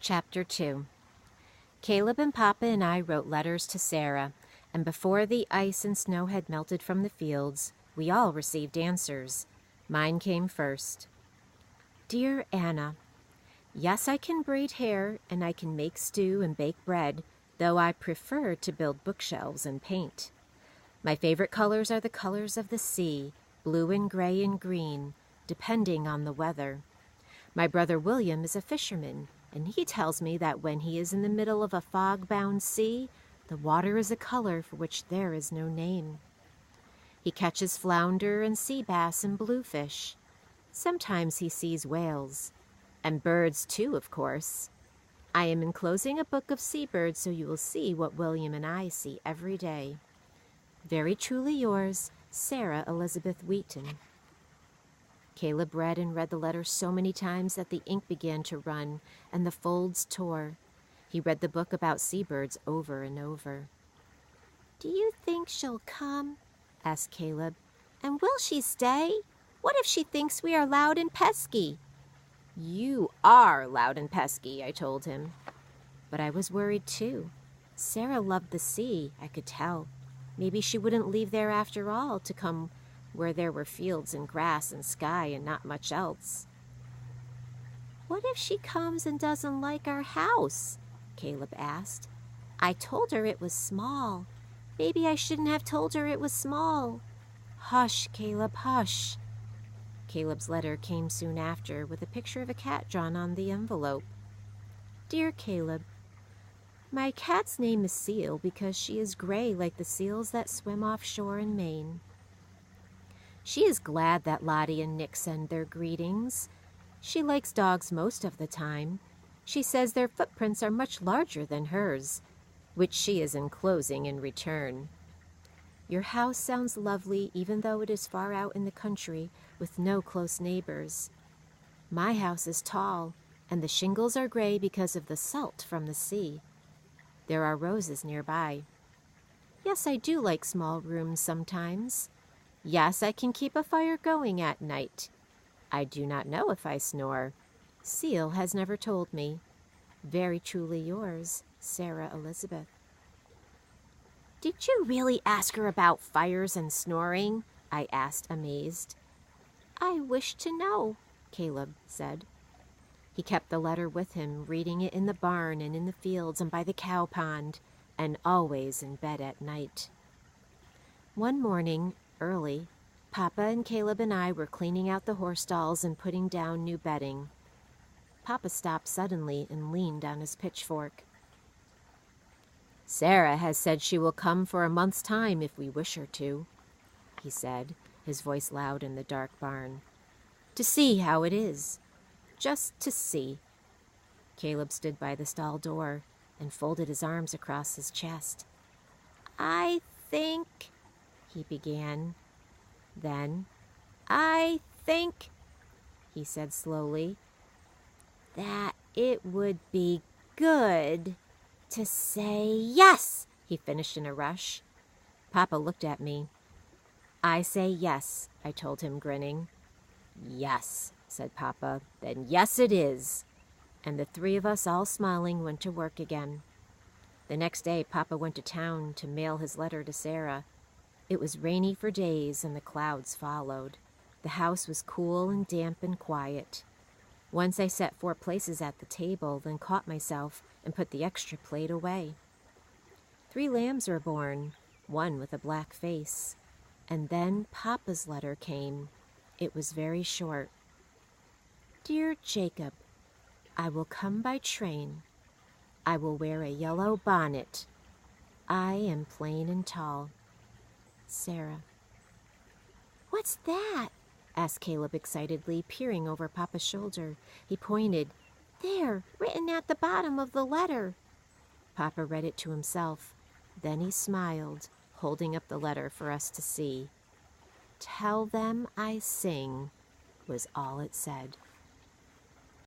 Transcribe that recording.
Chapter 2. Caleb and Papa and I wrote letters to Sarah, and before the ice and snow had melted from the fields, we all received answers. Mine came first. Dear Anna, yes, I can braid hair, and I can make stew and bake bread, though I prefer to build bookshelves and paint. My favorite colors are the colors of the sea, blue and gray and green, depending on the weather. My brother William is a fisherman, and he tells me that when he is in the middle of a fog-bound sea, the water is a color for which there is no name. He catches flounder and sea bass and bluefish. Sometimes he sees whales. And birds, too, of course. I am enclosing a book of seabirds so you will see what William and I see every day. Very truly yours, Sarah Elizabeth Wheaton. Caleb read and read the letter so many times that the ink began to run and the folds tore. He read the book about seabirds over and over. Do you think she'll come? Asked Caleb. And will she stay? What if she thinks we are loud and pesky? You are loud and pesky, I told him. But I was worried too. Sarah loved the sea, I could tell. Maybe she wouldn't leave there after all to come where there were fields and grass and sky and not much else. What if she comes and doesn't like our house? Caleb asked. I told her it was small. Maybe I shouldn't have told her it was small. Hush, Caleb, hush. Caleb's letter came soon after with a picture of a cat drawn on the envelope. Dear Caleb, my cat's name is Seal because she is gray like the seals that swim offshore in Maine. She is glad that Lottie and Nick send their greetings. She likes dogs most of the time. She says their footprints are much larger than hers, which she is enclosing in return. Your house sounds lovely even though it is far out in the country with no close neighbors. My house is tall, and the shingles are gray because of the salt from the sea. There are roses nearby. Yes, I do like small rooms sometimes. Yes, I can keep a fire going at night. I do not know if I snore. Seal has never told me. Very truly yours, Sarah Elizabeth. Did you really ask her about fires and snoring? I asked, amazed. I wish to know, Caleb said. He kept the letter with him, reading it in the barn and in the fields and by the cow pond, and always in bed at night. One morning, early, Papa and Caleb and I were cleaning out the horse stalls and putting down new bedding. Papa stopped suddenly and leaned on his pitchfork. Sarah has said she will come for a month's time if we wish her to, he said, his voice loud in the dark barn. To see how it is. Just to see. Caleb stood by the stall door and folded his arms across his chest. I think, he began. Then, I think, he said slowly, that it would be good to say yes, he finished in a rush. Papa looked at me. I say yes, I told him, grinning. Yes, said Papa. Then yes it is. And the three of us, all smiling, went to work again. The next day, Papa went to town to mail his letter to Sarah. It was rainy for days, and the clouds followed. The house was cool and damp and quiet. Once I set 4 places at the table, then caught myself and put the extra plate away. 3 lambs were born, one with a black face. And then Papa's letter came. It was very short. Dear Jacob, I will come by train. I will wear a yellow bonnet. I am plain and tall. Sarah. What's that? Asked Caleb excitedly, peering over Papa's shoulder. He pointed. There, written at the bottom of the letter. Papa read it to himself. Then he smiled, holding up the letter for us to see. Tell them I sing, was all it said.